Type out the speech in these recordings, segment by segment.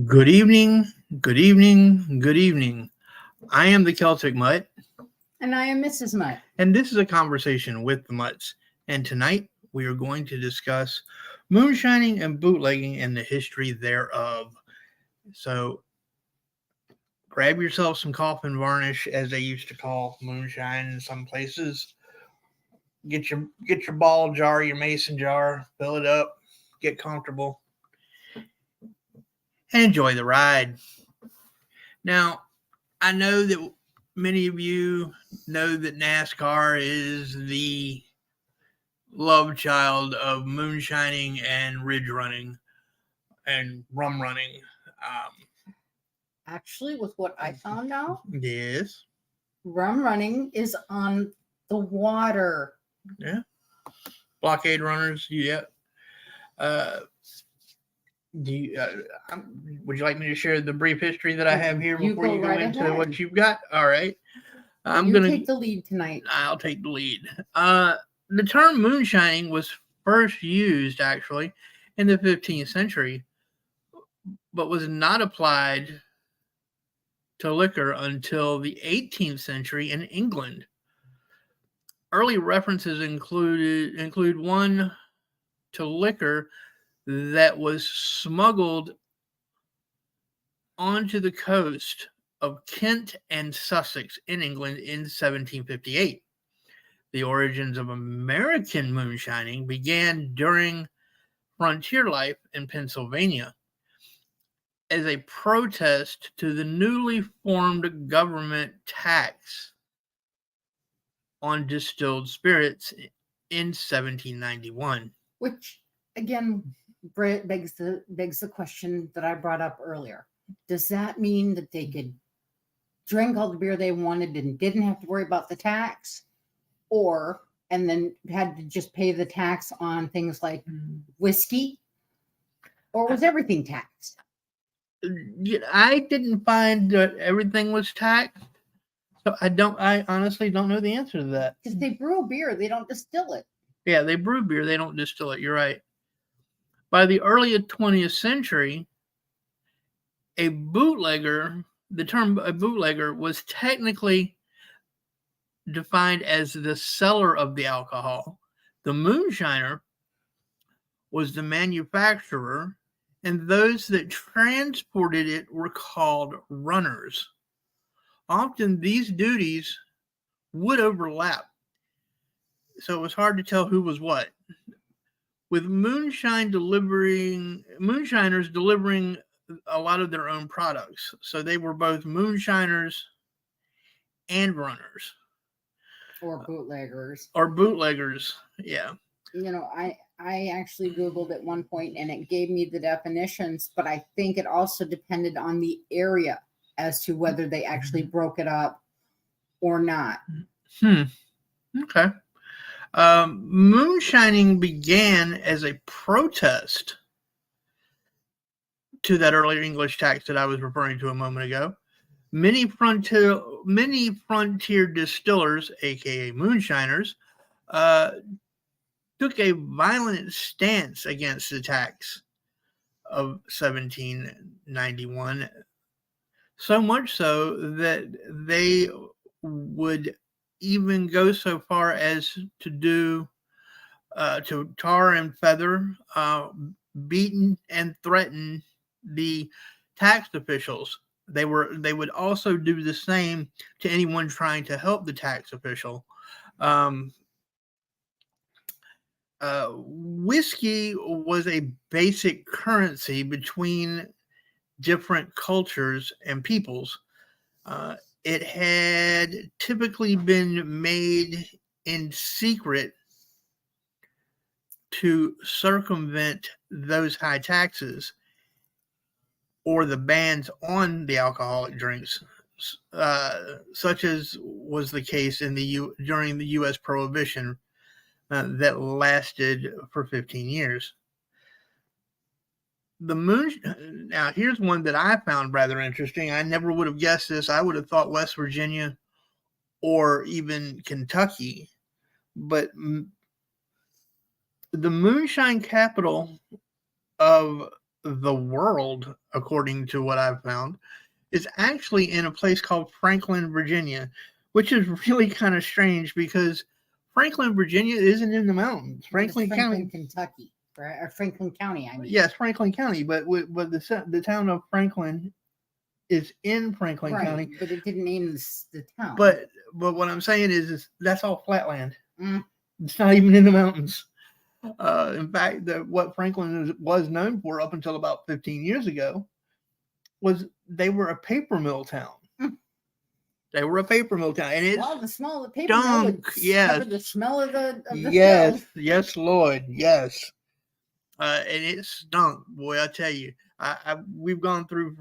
Good evening, good evening, good evening. I am the Celtic Mutt, And I am Mrs. Mutt. and this is a conversation with the Mutts. And tonight we are going to discuss moonshining and bootlegging and the history thereof. So grab yourself some coffin varnish, as they used to call moonshine in some places. Get your ball jar, your mason jar, fill it up, get comfortable, and enjoy the ride. Now, I know that many of you know that NASCAR is the love child of moonshining and ridge running and rum running. Actually, with what I found out, Yes. rum running is on the water. Yeah. Blockade runners. Yeah. Uh, do you, would you like me to share the brief history that I have here You before go you go right into ahead. what you've got? All right. I'm You gonna take the lead tonight. I'll take the lead. The term moonshining was first used actually in the 15th century, but was not applied to liquor until the 18th century in England. Early references include one to liquor that was smuggled onto the coast of Kent and Sussex in England in 1758. The origins of American moonshining began during frontier life in Pennsylvania as a protest to the newly formed government tax on distilled spirits in 1791. Which, again, begs the question that I brought up earlier. Does that mean that they could drink all the beer they wanted and didn't have to worry about the tax? And then had to just pay the tax on things like whiskey? Or was everything taxed? I didn't find that everything was taxed, so I honestly don't know the answer to that. Because they brew beer, they don't distill it. Yeah, they brew beer, they don't distill it. You're right. By the early 20th century, the term a bootlegger was technically defined as the seller of the alcohol. The moonshiner was the manufacturer, and those that transported it were called runners. Often these duties would overlap, so it was hard to tell who was what. With moonshiners delivering a lot of their own products, so they were both moonshiners and runners. Or bootleggers. Yeah. I actually Googled at one point and it gave me the definitions, but I think it also depended on the area as to whether they actually broke it up or not. Okay. Moonshining began as a protest to that earlier English tax that I was referring to a moment ago. Many frontier distillers, aka moonshiners, took a violent stance against the tax of 1791, so much so that they would even go so far as to tar and feather, beaten and threaten the tax officials. They would also do the same to anyone trying to help the tax official. Whiskey was a basic currency between different cultures and peoples. It had typically been made in secret to circumvent those high taxes or the bans on the alcoholic drinks, such as was the case during the U.S. Prohibition that lasted for 15 years. Now, here's one that I found rather interesting. I never would have guessed this. I would have thought West Virginia or even Kentucky, but the moonshine capital of the world, according to what I've found, is actually in a place called Franklin, Virginia, which is really kind of strange because Franklin, Virginia isn't in the mountains. Franklin County, Kentucky, right? Or Franklin County, I mean. Yes, Franklin County, but the town of Franklin is in Franklin right, County. But it didn't name the town. But what I'm saying is that's all flatland. Mm. It's not even in the mountains. In fact, what Franklin was known for up until about 15 years ago was they were a paper mill town. Mm. They were a paper mill town, and it's the smell of the paper mill would cover the smell of the yes, field. yes, Lord, yes. And it stunk, boy. I tell you, I've gone through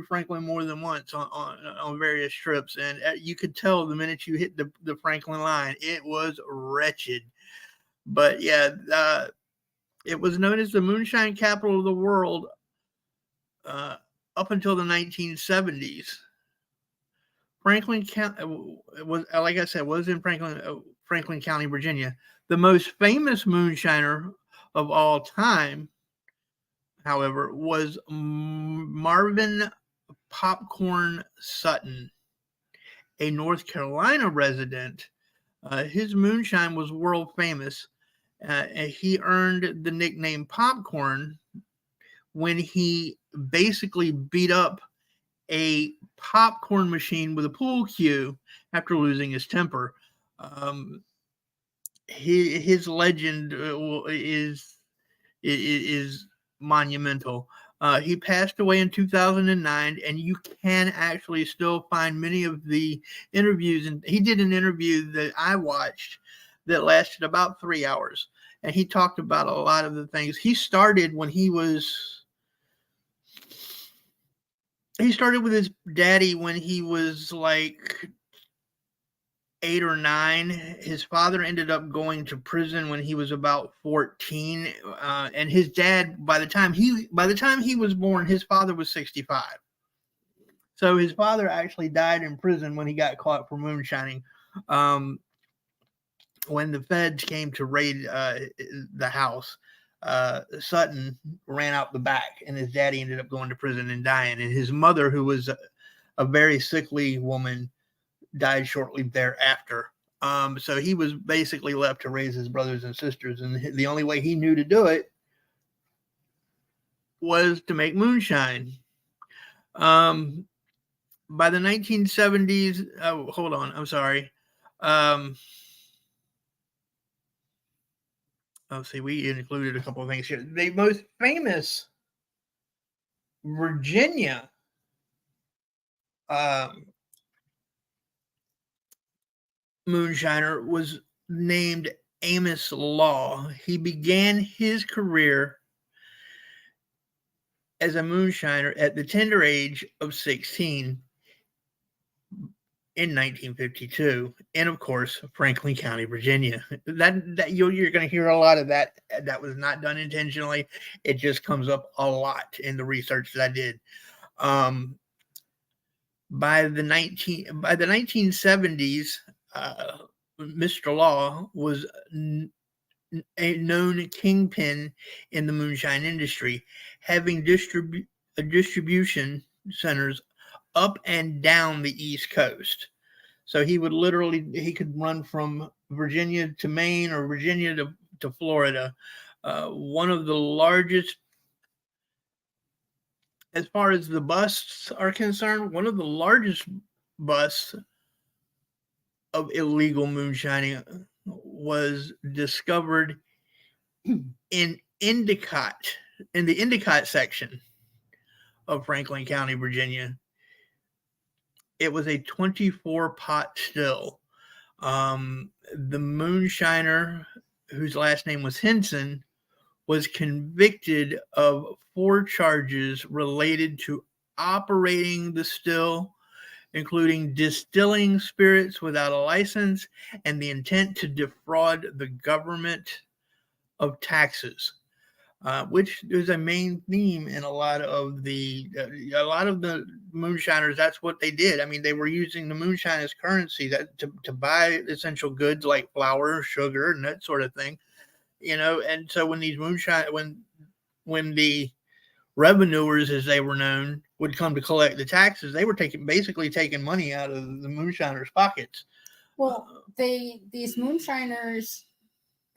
Franklin more than once on various trips, and you could tell the minute you hit the Franklin line, it was wretched. But yeah, it was known as the moonshine capital of the world up until the 1970s. Franklin County was, like I said, was in Franklin County, Virginia. The most famous moonshiner of all time, however, was Marvin Popcorn Sutton, a North Carolina resident. His moonshine was world famous. He earned the nickname Popcorn when he basically beat up a popcorn machine with a pool cue after losing his temper. His legend is monumental. He passed away in 2009, and you can actually still find many of the interviews. And he did an interview that I watched that lasted about 3 hours, and he talked about a lot of the things. He started with his daddy when he was like 8 or 9. His father ended up going to prison when he was about 14, and his dad, by the time he was born, his father was 65. So his father actually died in prison when he got caught for moonshining. When the feds came to raid the house, Sutton ran out the back, and his daddy ended up going to prison and dying. And his mother, who was a very sickly woman, died shortly thereafter. So he was basically left to raise his brothers and sisters, and the only way he knew to do it was to make moonshine. By the 1970s, hold on, I'm sorry. Let's see, we included a couple of things here. The most famous Virginia moonshiner was named Amos Law. He began his career as a moonshiner at the tender age of 16 in 1952, and of course, Franklin County, Virginia. That you're going to hear a lot of that. That was not done intentionally. It just comes up a lot in the research that I did. By the 1970s, Mr. Law was a known kingpin in the moonshine industry, having distribution centers up and down the East Coast. So he could run from Virginia to Maine or Virginia to Florida. One of the largest, as far as the busts are concerned, one of the largest busts of illegal moonshining was discovered in Endicott, in the Endicott section of Franklin County, Virginia. It was a 24 pot still. The moonshiner, whose last name was Henson, was convicted of 4 charges related to operating the still, including distilling spirits without a license and the intent to defraud the government of taxes, which is a main theme in a lot of the moonshiners. That's what they did. I mean, they were using the moonshine as currency to buy essential goods like flour, sugar, and that sort of thing. And so when these when the revenuers, as they were known, would come to collect the taxes. They were basically taking money out of the moonshiners' pockets. Well, these moonshiners,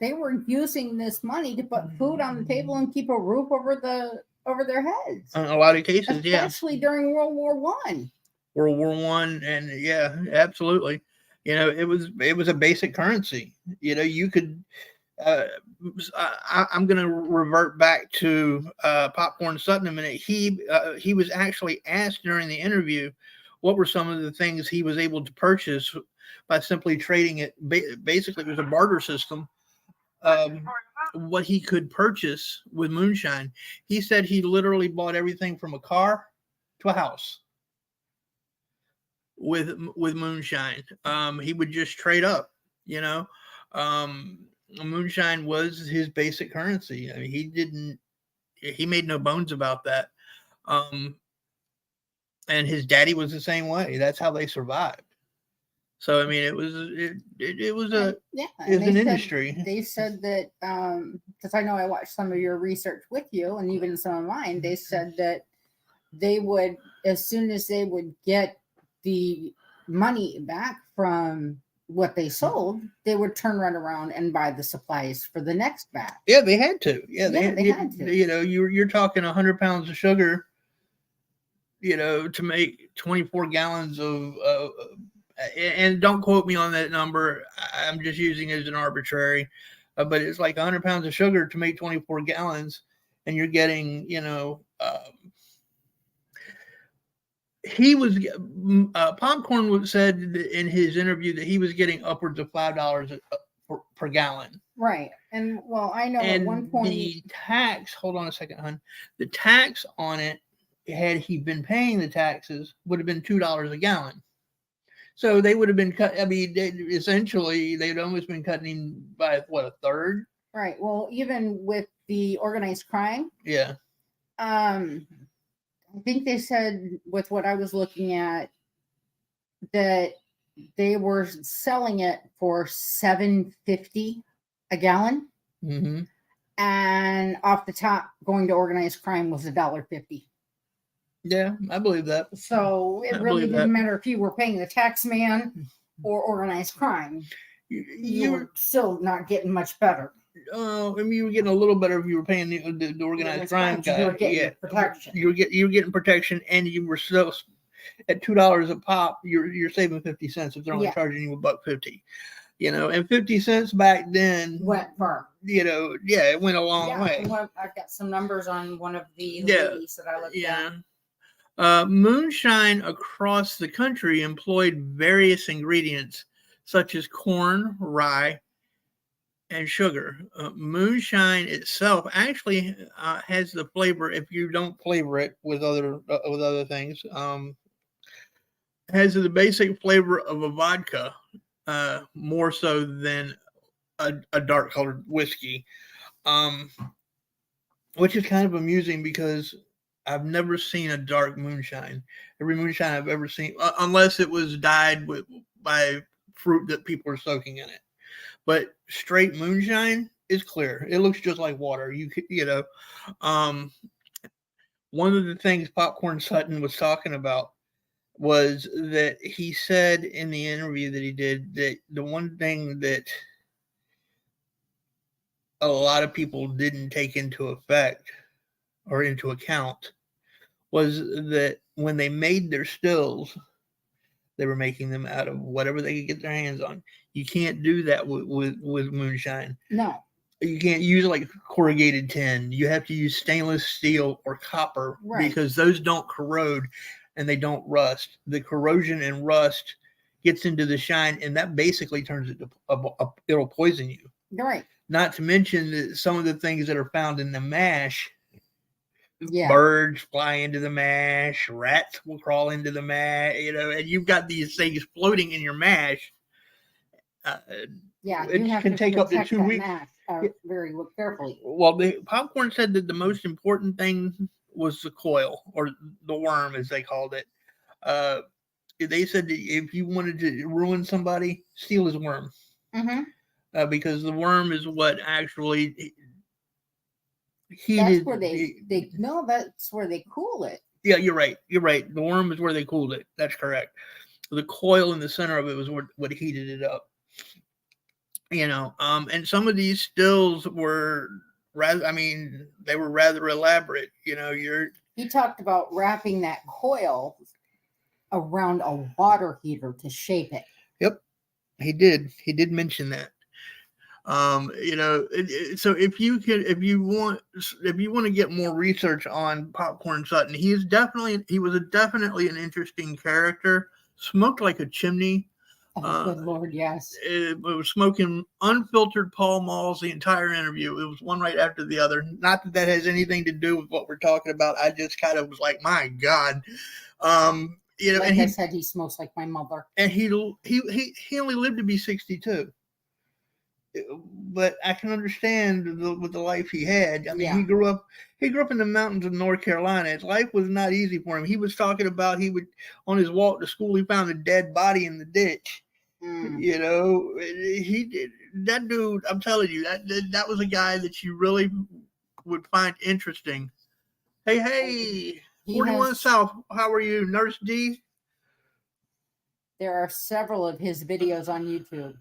they were using this money to put food on the table and keep a roof over their heads. In a lot of cases, especially during World War One. World War One, and yeah, absolutely. It was a basic currency. You could. I'm going to revert back to Popcorn Sutton a minute. He was actually asked during the interview what were some of the things he was able to purchase by simply trading it. Basically, it was a barter system. What he could purchase with moonshine. He said he literally bought everything from a car to a house with moonshine. He would just trade up, moonshine was his basic currency. I mean, he made no bones about that. And his daddy was the same way. That's how they survived. So I mean, it was an industry. They said that because I know I watched some of your research with you, and even some of mine. They said that they would, as soon as they would get the money back from what they sold, they would turn right around and buy the supplies for the next batch. Yeah, they had to. Yeah, they had to. You're talking 100 pounds of sugar, to make 24 gallons of. And don't quote me on that number. I'm just using it as an arbitrary, but it's like 100 pounds of sugar to make 24 gallons, and you're getting, he was Popcorn said in his interview that he was getting upwards of $5 per gallon. Right, and well, I know at one point the tax. Hold on a second, hon. The tax on it, had he been paying the taxes, would have been $2 a gallon. So they would have been cut. I mean, essentially, they'd almost been cutting him by a third. Right. Well, even with the organized crime. Yeah. I think they said, with what I was looking at, that they were selling it for $7.50 a gallon, and off the top, going to organized crime was $1.50. Yeah, I believe that. So it really didn't matter if you were paying the tax man or organized crime. You were still not getting much better. I mean, you were getting a little better if you were paying the organized crime guy. You were getting protection. You were getting protection, and you were still at $2 a pop. You're saving 50 cents if they're only charging you $1.50. And 50 cents back then went far. It went a long way. I've got some numbers on one of the ladies that I looked at. Moonshine across the country employed various ingredients such as corn, rye, and sugar. Moonshine itself actually has the flavor, if you don't flavor it with other things, has the basic flavor of a vodka, more so than a dark colored whiskey, which is kind of amusing because I've never seen a dark moonshine. Every moonshine I've ever seen, unless it was dyed by fruit that people are soaking in it. But straight moonshine is clear. It looks just like water. One of the things Popcorn Sutton was talking about was that he said in the interview that he did that the one thing that a lot of people didn't take into effect or into account was that when they made their stills, they were making them out of whatever they could get their hands on. You can't do that with moonshine. No. You can't use like corrugated tin. You have to use stainless steel or copper, because those don't corrode and they don't rust. The corrosion and rust gets into the shine, and that basically turns it to it'll poison you. Right. Not to mention that some of the things that are found in the mash. Yeah. Birds fly into the mash, rats will crawl into the mash, and you've got these things floating in your mash. It can take up to 2 weeks. Very carefully. Well, the Popcorn said that the most important thing was the coil, or the worm, as they called it. They said that if you wanted to ruin somebody, steal his worm. Because the worm is what actually heated. That's where they cool it. Yeah, you're right. You're right. The worm is where they cooled it. That's correct. The coil in the center of it was what heated it up. And some of these stills were rather. I mean, they were rather elaborate. He talked about wrapping that coil around a water heater to shape it. Yep, he did. He did mention that. So if you want to get more research on Popcorn Sutton, he was definitely an interesting character. Smoked like a chimney. Oh, good Lord, yes. It was smoking unfiltered Pall Malls the entire interview. It was one right after the other. Not that has anything to do with what we're talking about. I just kind of was like, my God. Like I said, he smokes like my mother. And he only lived to be 62. But I can understand with the life he had. I mean, he grew up in the mountains of North Carolina. His life was not easy for him. He was talking about on his walk to school, he found a dead body in the ditch. He did that dude. I'm telling you, that was a guy that you really would find interesting. Hey, 41 South. How are you, Nurse D? There are several of his videos on YouTube.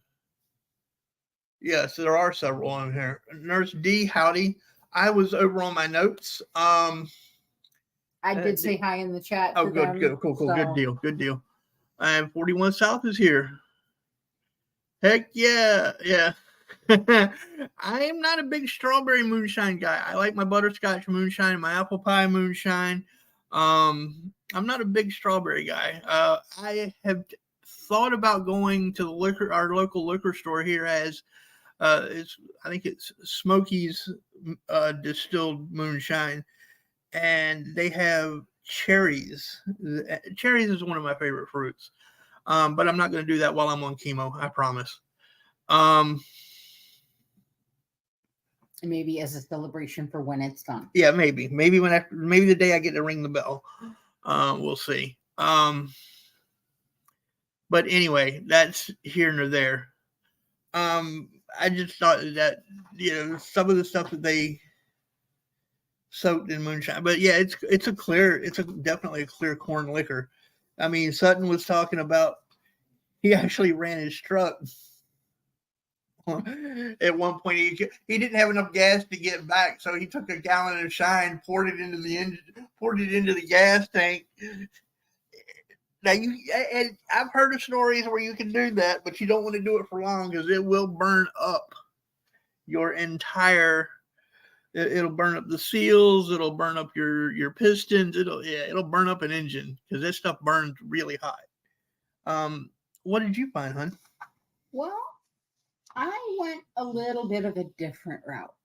Yes, there are several on here. Nurse D, howdy. I was over on my notes. I did say hi in the chat. Oh, good, cool. So. Good deal. And 41 South is here. Heck yeah. I am not a big strawberry moonshine guy. I like my butterscotch moonshine, my apple pie moonshine. I'm not a big strawberry guy. I have thought about going to our local liquor store here as I think it's Smoky's distilled moonshine, and they have cherries. Cherries is one of my favorite fruits, but I'm not going to do that while I'm on chemo. I promise. Maybe as a celebration for when it's done. Yeah, maybe the day I get to ring the bell. We'll see. But anyway, that's here nor there. I just thought that some of the stuff that they soaked in moonshine, but yeah, it's definitely a clear corn liquor. I mean, Sutton was talking about he actually ran his truck at one point. He didn't have enough gas to get back, so he took a gallon of Shine, poured it into the gas tank. Now I've heard of stories where you can do that, but you don't want to do it for long because it will burn up your entire. It'll burn up the seals. It'll burn up your pistons. It'll burn up an engine because this stuff burns really hot. What did you find, hon? Well, I went a little bit of a different route.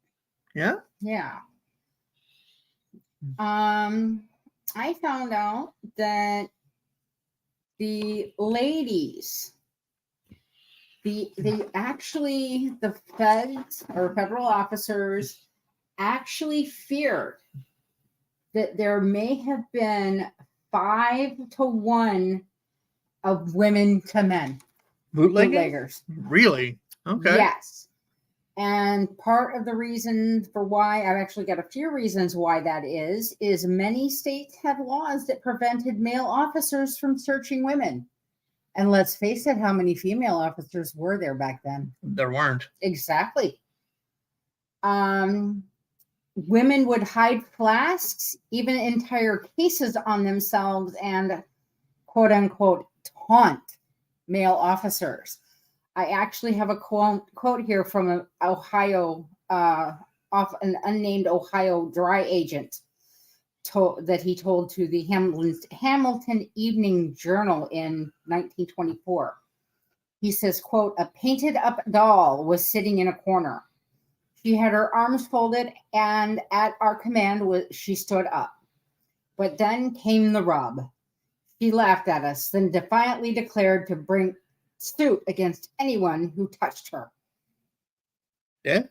Yeah. Yeah. I found out that the ladies, the feds or federal officers actually feared that there may have been 5-to-1 of women to men. Bootleggers. Really? Okay. Yes. And part of the reason for why, I've actually got a few reasons why that is many states have laws that prevented male officers from searching women. And let's face it, how many female officers were there back then? There weren't. Exactly. Women would hide flasks, even entire cases on themselves, and quote unquote taunt male officers. I actually have a quote here from an Ohio, off an unnamed Ohio dry agent that he told to the Hamilton Evening Journal in 1924. He says, quote, "A painted up doll was sitting in a corner. She had her arms folded, and at our command she stood up. But then came the rub. She laughed at us, then defiantly declared to bring suit against anyone who touched her." Yeah.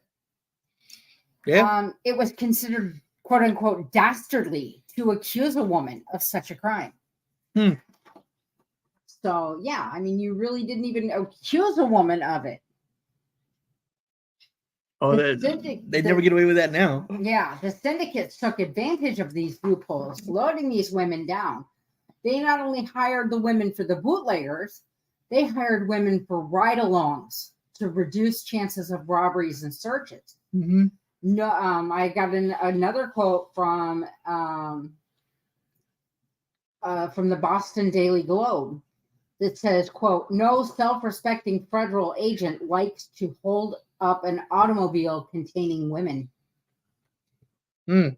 It was considered, quote unquote, dastardly to accuse a woman of such a crime. So, yeah, I mean, you really didn't even accuse a woman of it. Oh, The they'd never get away with that now. Yeah, the syndicates took advantage of these loopholes, loading these women down. They not only hired the women for the bootleggers, they hired women for ride-alongs to reduce chances of robberies and searches. Mm-hmm. No, I got another quote from the Boston Daily Globe that says, quote, "No self-respecting federal agent likes to hold up an automobile containing women." Mm.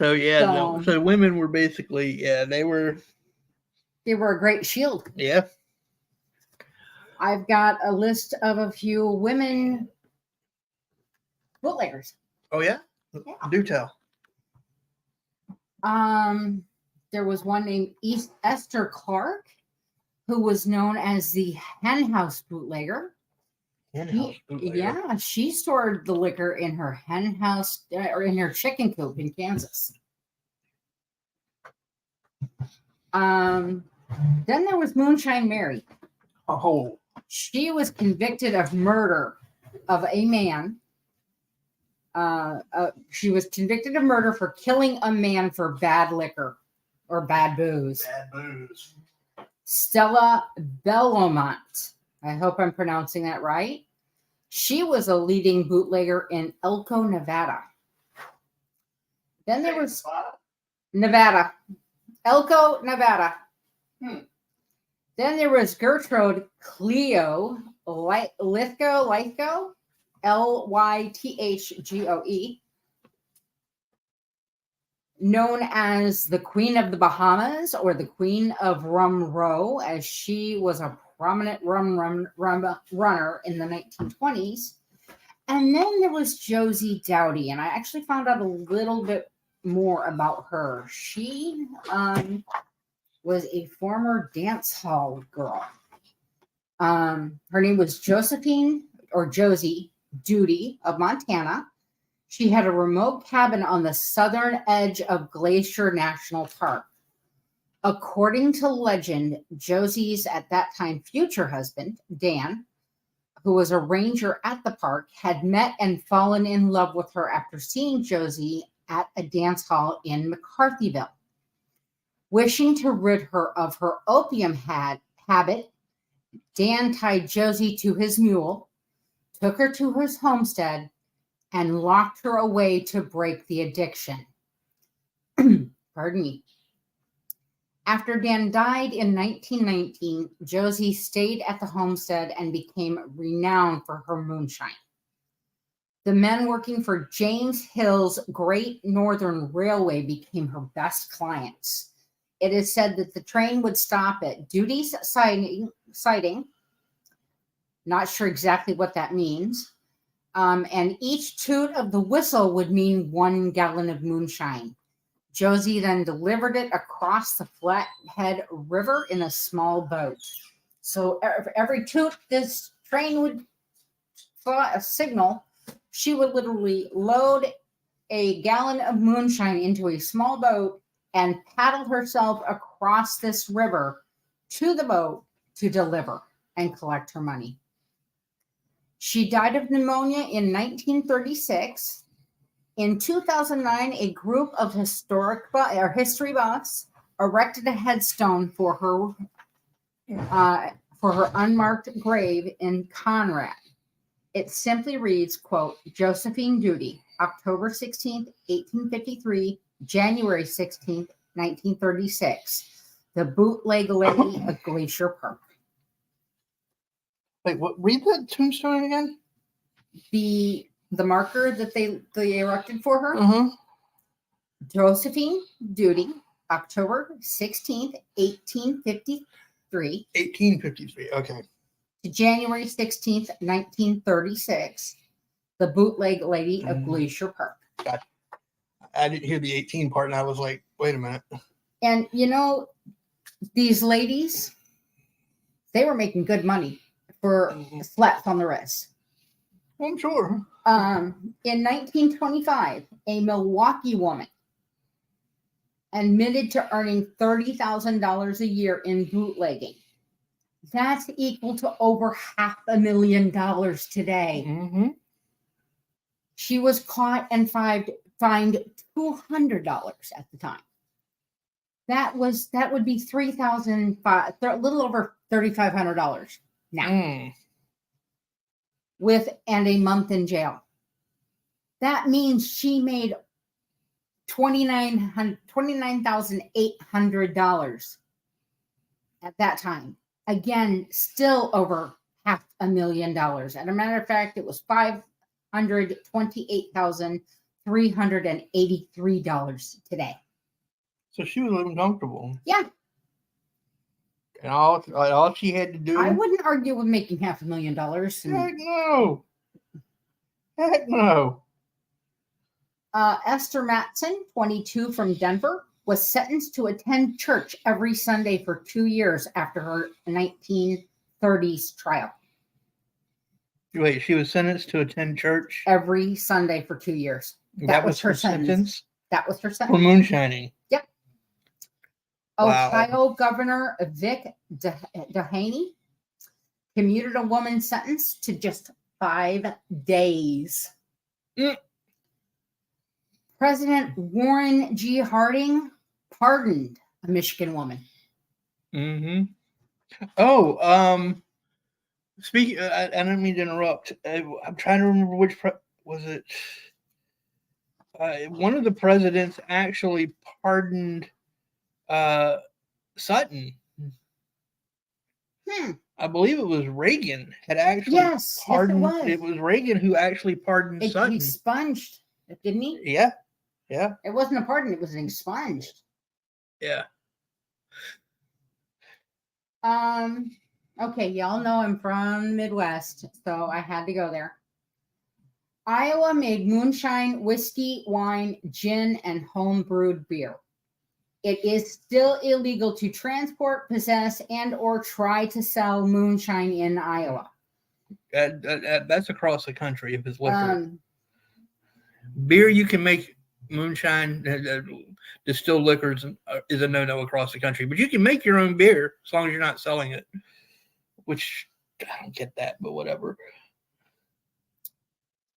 So yeah, so women were basically, they were a great shield. Yeah. I've got a list of a few women bootleggers. Oh yeah? Yeah. Do tell. There was one named Esther Clark, who was known as the hen house bootlegger. Yeah, she stored the liquor in her hen house or in her chicken coop in Kansas. Then there was Moonshine Mary. Oh. She was convicted of murder of a man. She was convicted of murder for killing a man for bad liquor or bad booze. Bad booze. Stella Belmont. I hope I'm pronouncing that right. She was a leading bootlegger in Elko, Nevada. Then there was Nevada. Elko, Nevada. Then there was Gertrude Cleo Lythgoe, Lythgoe, known as the Queen of the Bahamas or the Queen of Rum Row, as she was a prominent rum runner in the 1920s. And then there was Josie Dowdy, and I actually found out a little bit more about her. She was a former dance hall girl. Her name was Josephine or Josie Duty of Montana. She had a remote cabin on the southern edge of Glacier National Park. According to legend, Josie's at that time future husband, Dan, who was a ranger at the park, had met and fallen in love with her after seeing Josie at a dance hall in McCarthyville. Wishing to rid her of her opium habit, Dan tied Josie to his mule, took her to his homestead, and locked her away to break the addiction. Pardon me. After Dan died in 1919, Josie stayed at the homestead and became renowned for her moonshine. The men working for James Hill's Great Northern Railway became her best clients. It is said that the train would stop at Duty's siding. Not sure exactly what that means. And each toot of the whistle would mean 1 gallon of moonshine. Josie then delivered it across the Flathead River in a small boat. So every toot this train would signal, she would literally load a gallon of moonshine into a small boat and paddle herself across this river to the boat to deliver and collect her money. She died of pneumonia in 1936. In 2009, a group of history buffs erected a headstone for her unmarked grave in Conrad. It simply reads, quote, Josephine Duty, October 16th, 1853, January 16th, 1936. The bootleg lady of Glacier Park. Wait, what? Read that tombstone again? The marker that they erected for her. Uh-huh. Josephine Duty, October 16th, 1853. 1853, okay. To January 16th, 1936. The bootleg lady of Glacier Park. Gotcha. I didn't hear the 18 part, and I was like, wait a minute. And, you know, these ladies, they were making good money for slaps on the wrist. I'm sure. In 1925, a Milwaukee woman admitted to earning $30,000 a year in bootlegging. That's equal to over $500,000 today. Mm-hmm. She was caught and fined $200 at the time. That would be a little over $3,500 now, and a month in jail. That means she made $29,800 at that time. Again, still over $500,000. As a matter of fact, it was $528,383 today. So she was living comfortable. Yeah. And all she had to do. I wouldn't argue with making $500,000. Heck no. Heck no. Esther Matson, 22, from Denver, was sentenced to attend church every Sunday for 2 years after her 1930s trial. Wait, she was sentenced to attend church every Sunday for 2 years. That was her sentence? That was her sentence. For moonshining. Yep. Wow. Ohio Governor Vic Dehaney commuted a woman's sentence to just 5 days. President Warren G. Harding pardoned a Michigan woman. Oh, speaking, I don't mean to interrupt. I'm trying to remember which was it. One of the presidents actually pardoned Sutton. I believe it was Reagan had actually pardoned. Yes, it was Reagan who actually pardoned Sutton. He expunged, didn't he? Yeah. Yeah. It wasn't a pardon, it was an expunged. Yeah. Okay, y'all know I'm from Midwest, so I had to go there. Iowa made moonshine, whiskey, wine, gin, and home-brewed beer. It is still illegal to transport, possess, and or try to sell moonshine in Iowa. That's across the country if it's liquor. Beer, you can make. Moonshine, distilled liquors is a no-no across the country, but you can make your own beer as long as you're not selling it, which I don't get that, but whatever.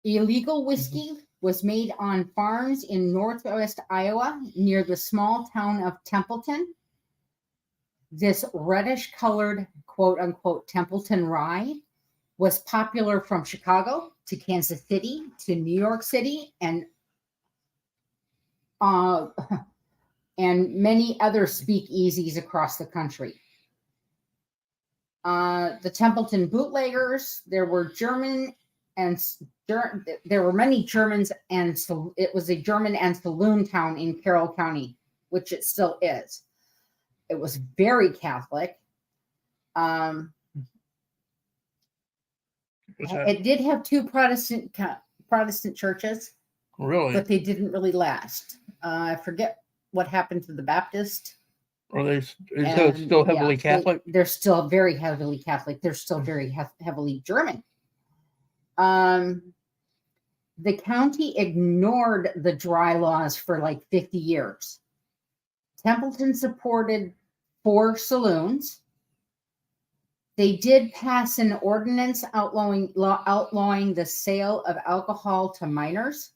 Illegal whiskey was made on farms in northwest Iowa near the small town of Templeton. This reddish-colored, quote-unquote, Templeton rye was popular from Chicago to Kansas City to New York City and many other speakeasies across the country. The Templeton bootleggers, there were many Germans, and so it was a German and saloon town in Carroll County, which it still is. It was very Catholic. It did have 2 Protestant churches. Really? But they didn't really last. I forget what happened to the Baptist. Are they still heavily Catholic? They're still very heavily Catholic. They're still very heavily German. The county ignored the dry laws for like 50 years. Templeton supported 4 saloons. They did pass an ordinance outlawing the sale of alcohol to minors,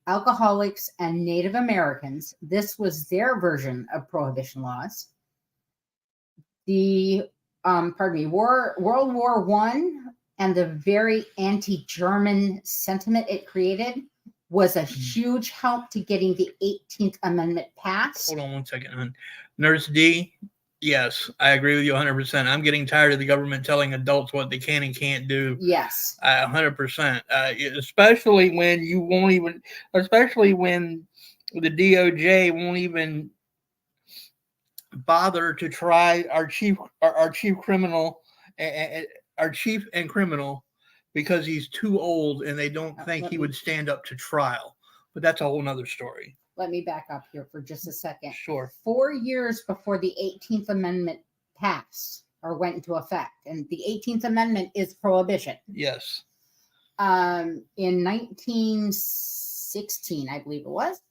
alcoholics, and Native Americans. This was their version of prohibition laws. The World War I and the very anti-German sentiment it created was a huge help to getting the 18th Amendment passed. Hold on one second, hon. Nurse D, yes, I agree with you 100%. I'm getting tired of the government telling adults what they can and can't do. Yes. 100%. Especially when the DOJ won't even bother to try our chief criminal, our chief and criminal, because he's too old and they don't think he would stand up to trial. But that's a whole nother story. Let me back up here for just a second. Sure. 4 years before the 18th Amendment passed or went into effect, and the 18th Amendment is prohibition. Yes. In 1916, I believe it was,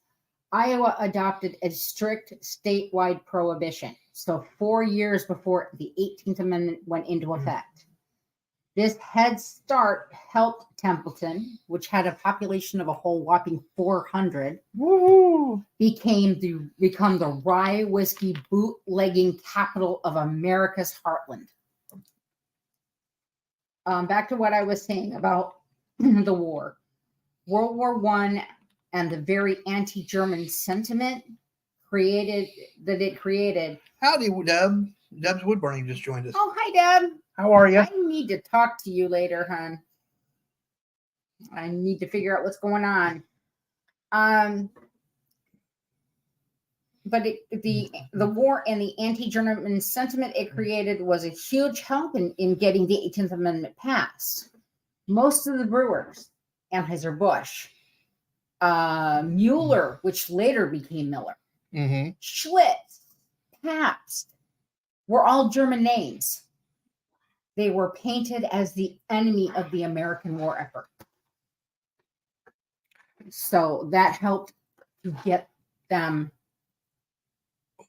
Iowa adopted a strict statewide prohibition. So 4 years before the 18th Amendment went into effect. This head start helped Templeton, which had a population of a whole whopping 400, become the rye whiskey bootlegging capital of America's heartland. Back to what I was saying about the war. World War I and the very anti-German sentiment created. Howdy, Deb. Deb's Woodburning just joined us. Oh, hi, Deb. How are you? I need to talk to you later, hon. I need to figure out what's going on. But the war and the anti-German sentiment it created was a huge help in getting the 18th Amendment passed. Most of the brewers, Anheuser-Busch, Mueller, which later became Miller, Schlitz, Pabst, were all German names. They were painted as the enemy of the American war effort. So that helped to get them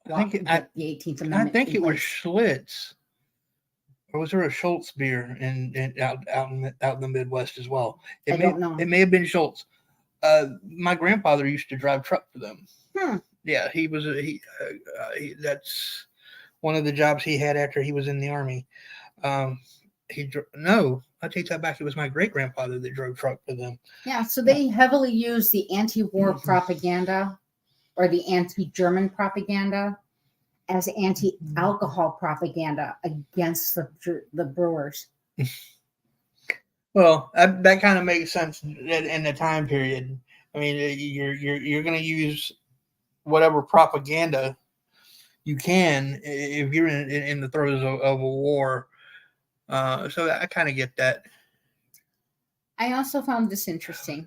the 18th Amendment. I think it was Schlitz. Or was there a Schultz beer out in the Midwest as well? I don't know. It may have been Schultz. My grandfather used to drive truck for them. Yeah, he was that's one of the jobs he had after he was in the Army. I take that back. It was my great grandfather that drove truck for them. Yeah, so they heavily used the anti-war propaganda or the anti-German propaganda as anti-alcohol propaganda against the brewers. Well, that kind of makes sense in the time period. I mean, you're going to use whatever propaganda you can if you're in the throes of a war. So I kind of get that. I also found this interesting.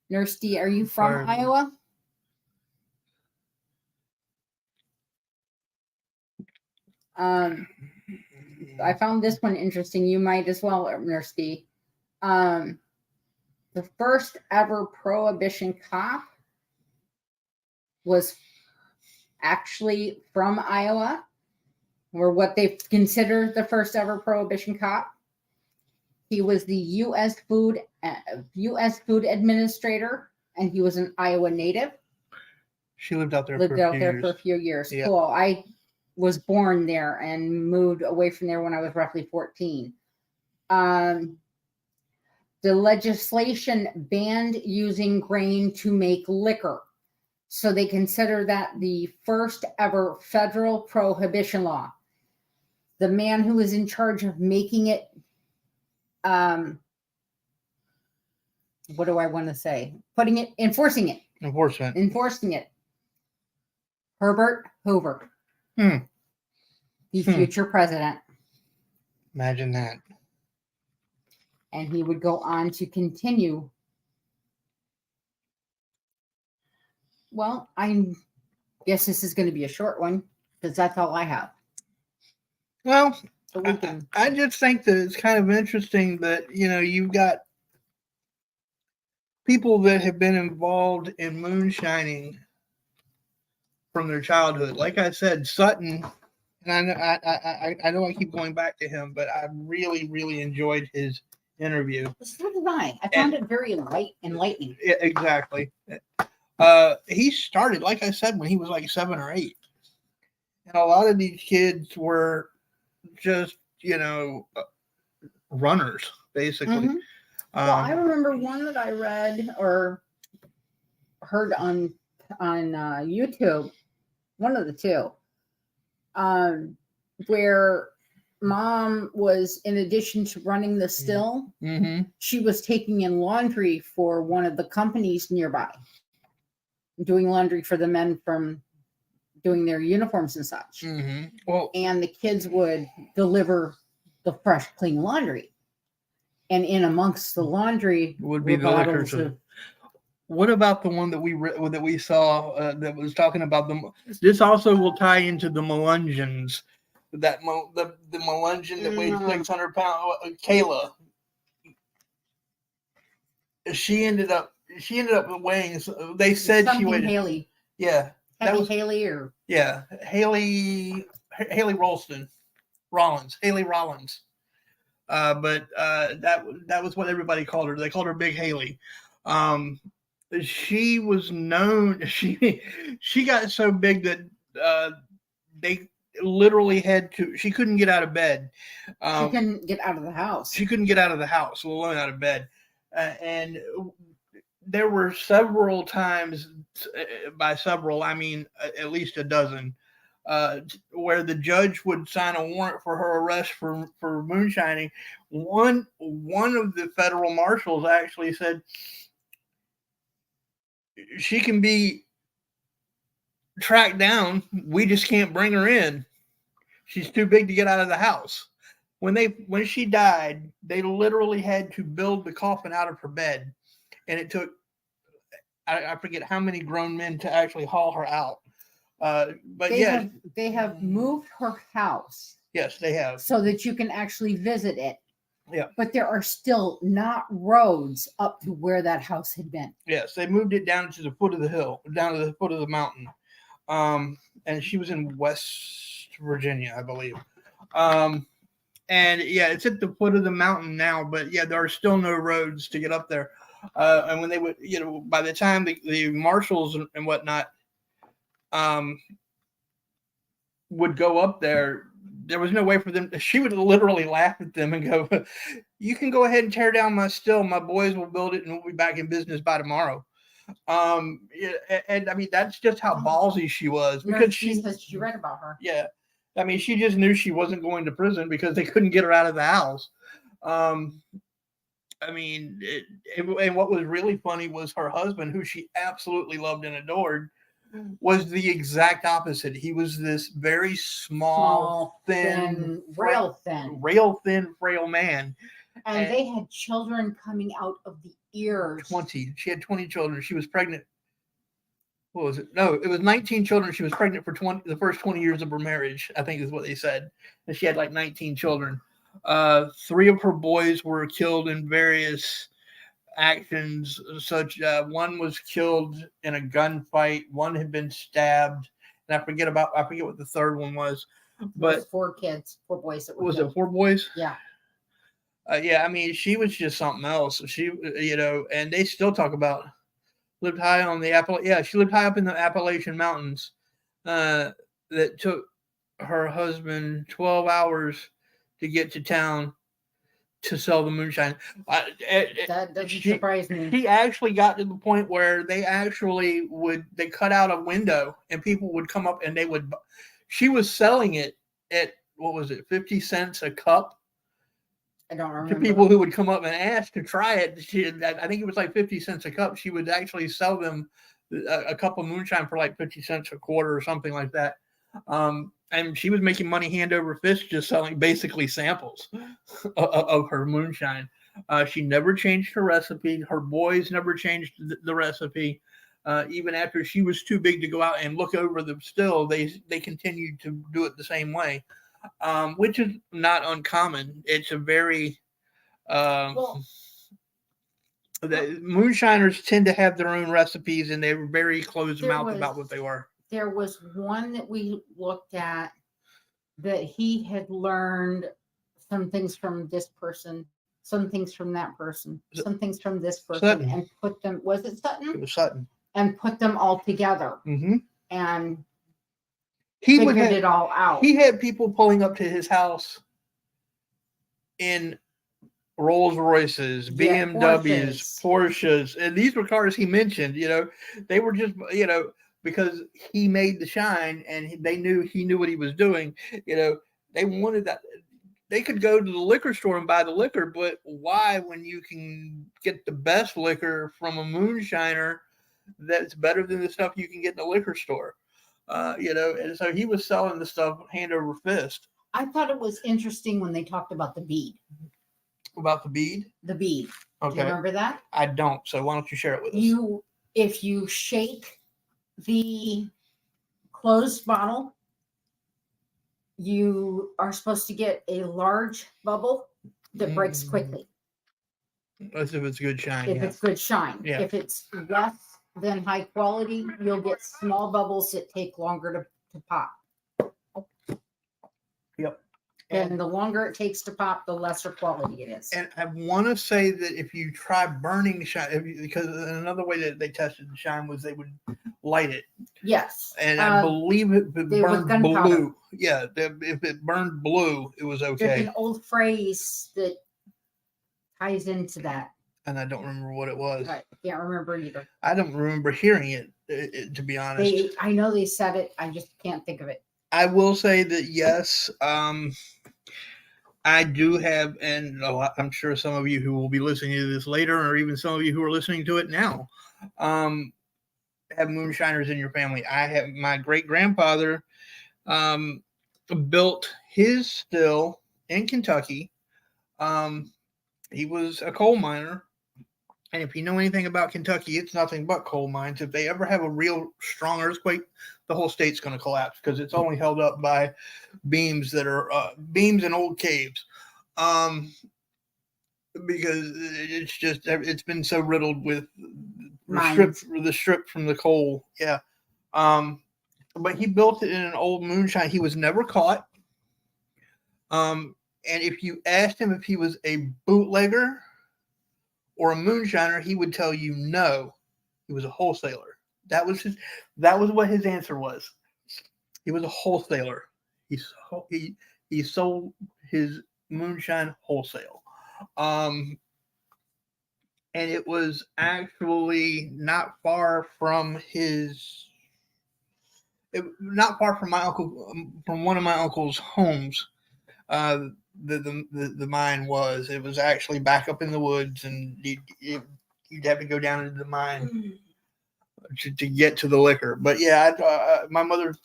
Nurse D, are you from Iowa? I found this one interesting. You might as well, Nurse D. The first ever prohibition cop was actually from Iowa, or what they consider the first ever prohibition cop. He was the U.S. Food Administrator, and he was an Iowa native. She lived out there. For a few years. Yeah. Cool. I was born there and moved away from there when I was roughly 14. The legislation banned using grain to make liquor. So they consider that the first ever federal prohibition law. The man who was in charge of making it, what do I want to say? Enforcing it. Herbert Hoover. The future president. Imagine that. And he would go on to continue. Well, I guess this is going to be a short one because that's all I have. Well, I just think that it's kind of interesting that, you've got people that have been involved in moonshining from their childhood. Like I said, Sutton, and I know I keep going back to him, but I really, really enjoyed his interview. So did I. I found it very enlightening. Yeah, exactly. He started, like I said, when he was like 7 or 8. And a lot of these kids were just, runners, basically. Well, I remember one that I read or heard on YouTube, one of the two, where mom was, in addition to running the still, she was taking in laundry for one of the companies nearby, doing laundry for the men from doing their uniforms and such. Well, and the kids would deliver the fresh, clean laundry. And in amongst the laundry would be the liquor. What about the one that we saw that was talking about them? This also will tie into the Melungeons. That the Melungeon that weighed 600 pounds, Kayla. She ended up weighing. They said something she weighed. Haley. Yeah, that was Haley or Haley Rollins. Haley Rollins. But that was what everybody called her. They called her Big Haley. She was known. She got so big that they literally had to. She couldn't get out of bed. She couldn't get out of the house. She couldn't get out of the house, let alone out of bed. And there were several times, by several, I mean at least a dozen, where the judge would sign a warrant for her arrest for moonshining. One of the federal marshals actually said she can be tracked down. We just can't bring her in. She's too big to get out of the house. When she died, they literally had to build the coffin out of her bed, and it took I forget how many grown men to actually haul her out. But they have moved her house. Yes, they have, so that you can actually visit it. Yeah, but there are still not roads up to where that house had been. Yes, they moved it down to the foot of the hill, down to the foot of the mountain. And she was in West Virginia, I believe. And yeah, it's at the foot of the mountain now, but yeah, there are still no roads to get up there. And when they would, by the time the marshals and whatnot would go up there, there was no way for them. She would literally laugh at them and go, "You can go ahead and tear down my still. My boys will build it, and we'll be back in business by tomorrow." And I mean, that's just how ballsy she was, because she read about her. Yeah, I mean, she just knew she wasn't going to prison because they couldn't get her out of the house. I mean, and what was really funny was her husband, who she absolutely loved and adored, was the exact opposite. He was this very small, thin, rail thin, frail man. And they had children coming out of the ears. 20. She had 20 children. She was pregnant. What was it? No, it was 19 children. She was pregnant for the first 20 years of her marriage, I think is what they said. And she had like 19 children. 3 of her boys were killed in various actions. Such one was killed in a gunfight. One had been stabbed, and I forget what the third one was. But 4 boys. Was it 4 boys? Yeah. Yeah, I mean, she was just something else. She, and they still talk about lived high on the she lived high up in the Appalachian Mountains. That took her husband 12 hours to get to town to sell the moonshine. That doesn't surprise me. He actually got to the point where they cut out a window and people would come up and she was selling it at, what was it, 50 cents a cup? I don't remember. To people who would come up and ask to try it. I think it was like 50 cents a cup. She would actually sell them a cup of moonshine for like 50 cents a quarter or something like that. And she was making money hand over fist just selling basically samples of her moonshine. She never changed her recipe. Her boys never changed the recipe. Even after she was too big to go out and look over them still, they continued to do it the same way. Which is not uncommon. It's a very the moonshiners tend to have their own recipes, and they're very closed-mouthed about what they were. There was one that we looked at that he had learned some things from this person, some things from that person, some things from this person, Sutton. And put them. Was it Sutton? It was Sutton. And put them all together. Mm-hmm. And he figured it all out. He had people pulling up to his house in Rolls Royces, BMWs, Porsches, and these were cars he mentioned. They were just because he made the shine, and they knew he knew what he was doing. They wanted that. They could go to the liquor store and buy the liquor, but why, when you can get the best liquor from a moonshiner that's better than the stuff you can get in the liquor store? And so he was selling the stuff hand over fist. I thought it was interesting when they talked about the bead. About the bead? The bead. Okay. Do you remember that? I don't. So why don't you share it with us? If you shake the closed bottle, you are supposed to get a large bubble that breaks quickly. That's if it's good shine. It's good shine. Yeah. If it's less than high quality, you'll get small bubbles that take longer to pop. Yep. And the longer it takes to pop, the lesser quality it is. And I want to say that if you try burning shine, because another way that they tested shine was they would light it. Yes. And I believe if it burned blue, if it burned blue, it was okay. There's an old phrase that ties into that. And I don't remember what it was. I can't remember either. I don't remember hearing it to be honest. I know they said it. I just can't think of it. I will say that yes, I do have, and I'm sure some of you who will be listening to this later, or even some of you who are listening to it now, have moonshiners in your family. I have my great grandfather built his still in Kentucky. He was a coal miner. And if you know anything about Kentucky, it's nothing but coal mines. If they ever have a real strong earthquake, the whole state's going to collapse because it's only held up by beams that are beams in old caves. Because it's been so riddled with the strip from the coal. Yeah. But he built it in an old moonshine. He was never caught. And if you asked him if he was a bootlegger or a moonshiner, he would tell you no, he was a wholesaler. That was what his answer was. He was a wholesaler. He sold his moonshine wholesale. And it was actually not far from from one of my uncle's homes. The mine was. It was actually back up in the woods, and you'd have to go down into the mine to get to the liquor. But yeah, my mother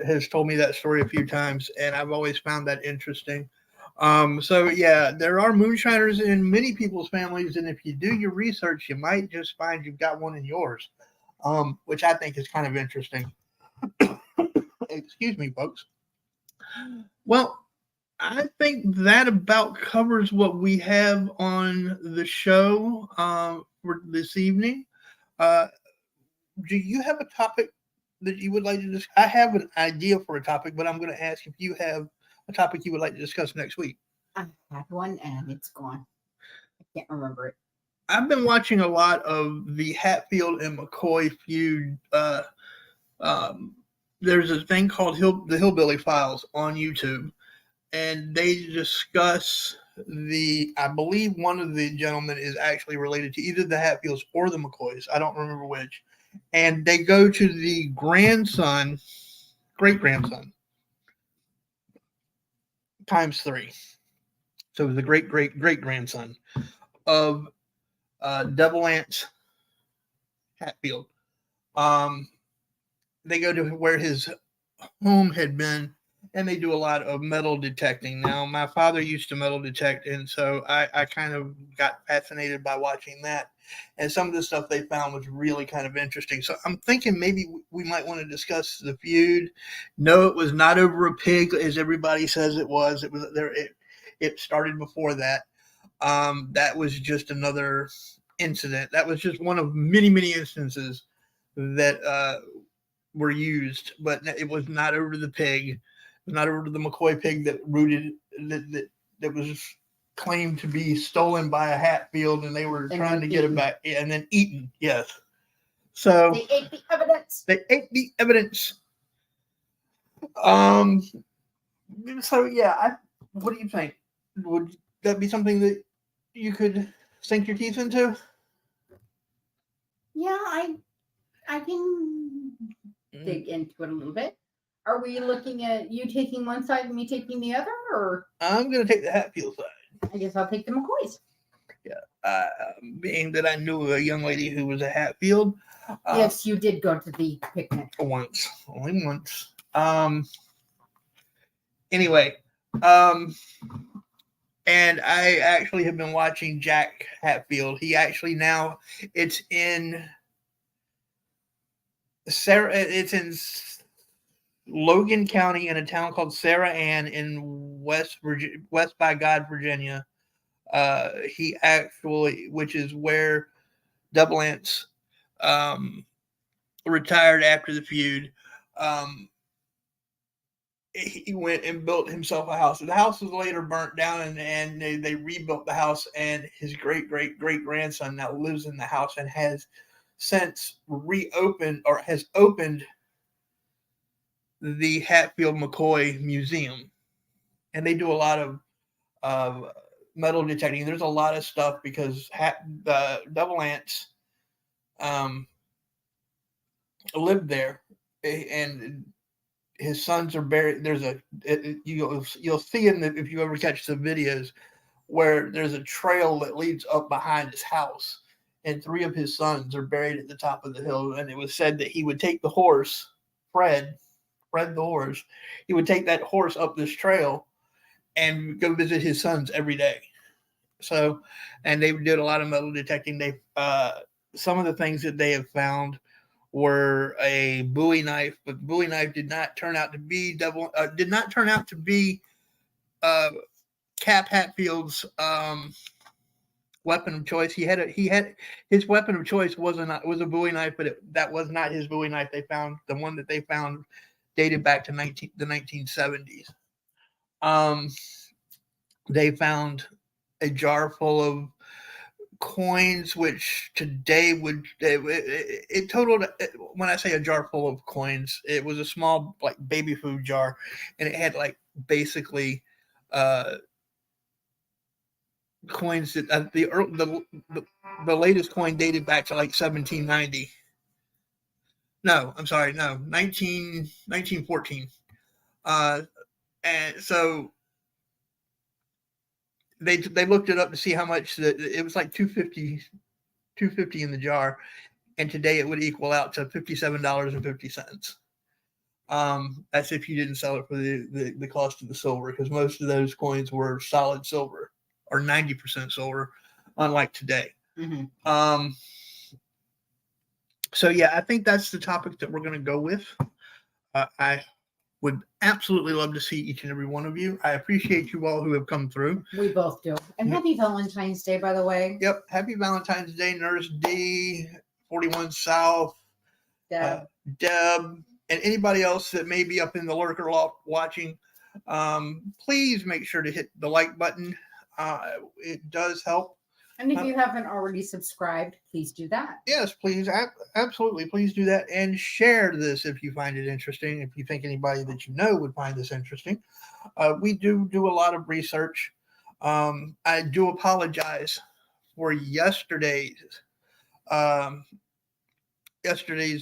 has told me that story a few times, and I've always found that interesting. So yeah, there are moonshiners in many people's families, and if you do your research, you might just find you've got one in yours, which I think is kind of interesting. Excuse me, folks. Well, I think that about covers what we have on the show for this evening. Do you have a topic that you would like to discuss? I have an idea for a topic, but I'm going to ask if you have a topic you would like to discuss next week. I have one and it's gone. I can't remember it. I've been watching a lot of the Hatfield and McCoy feud. There's a thing called the Hillbilly Files on YouTube. And they discuss I believe one of the gentlemen is actually related to either the Hatfields or the McCoys. I don't remember which. And they go to the great grandson, times 3. So the great grandson of Devil Anse Hatfield. They go to where his home had been. And they do a lot of metal detecting. Now, my father used to metal detect, and so I kind of got fascinated by watching that. And some of the stuff they found was really kind of interesting. So I'm thinking maybe we might want to discuss the feud. No, it was not over a pig, as everybody says it was. It was there. It started before that. That was just another incident. That was just one of many, many instances that were used, but it was not over the pig. Not over to the McCoy pig that was claimed to be stolen by a Hatfield, and they were trying to get it back, and then eaten. Yes. So they ate the evidence. So yeah, what do you think? Would that be something that you could sink your teeth into? Yeah, I can dig into it a little bit. Are we looking at you taking one side and me taking the other, or? I'm going to take the Hatfield side. I guess I'll take the McCoys. Yeah. Being that I knew a young lady who was a Hatfield. Yes, you did go to the picnic. Only once. Anyway, and I actually have been watching Jack Hatfield. He actually now, it's in Logan County in a town called Sarah Ann in West by God, Virginia. He actually, which is where Devil Anse retired after the feud. he went and built himself a house. The house was later burnt down, and they rebuilt the house. And his great grandson now lives in the house and has since reopened or has opened the Hatfield McCoy Museum, and they do a lot of metal detecting. There's a lot of stuff because the Devil Ants lived there, and his sons are buried. There's you'll see if you ever catch the videos where there's a trail that leads up behind his house, and 3 of his sons are buried at the top of the hill. And it was said that he would take the horse, Fred the horse. He would take that horse up this trail and go visit his sons every day. So, and they did a lot of metal detecting. They some of the things that they have found were a Bowie knife, but the Bowie knife did not turn out to be Cap Hatfield's weapon of choice. He had his weapon of choice was a Bowie knife, but that was not his Bowie knife. They found the one that they found dated back to the 1970s. They found a jar full of coins, which today it totaled, when I say a jar full of coins, it was a small like baby food jar, and it had like basically coins that the latest coin dated back to like 1790. No, I'm sorry, no, 1914. And so they looked it up to see how much it was, like $2.50 in the jar, and today it would equal out to $57.50. That's if you didn't sell it for the cost of the silver, because most of those coins were solid silver or 90% silver, unlike today. Mm-hmm. So yeah, I think that's the topic that we're going to go with. I would absolutely love to see each and every one of you. I appreciate you all who have come through. We both do. And happy Valentine's Day, by the way. Yep. Happy Valentine's Day, Nurse D, 41 South, Deb, and anybody else that may be up in the lurker loft watching. Please make sure to hit the like button. It does help. And if you haven't already subscribed, please do that. Yes, please. Absolutely. Please do that. And share this if you find it interesting. If you think anybody that you know would find this interesting. We do a lot of research. I do apologize for yesterday's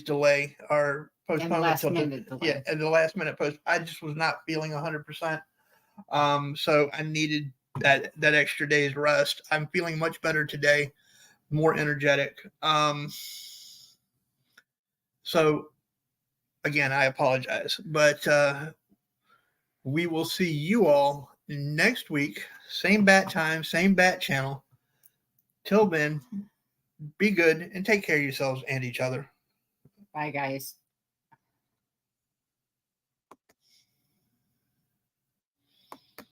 delay or postponement. Yeah, at the last minute post. I just was not feeling 100%. So I needed that extra day's rest. I'm feeling much better today, more energetic. So again, I apologize, but we will see you all next week. Same bat time, same bat channel. Till then, be good and take care of yourselves and each other. Bye, guys.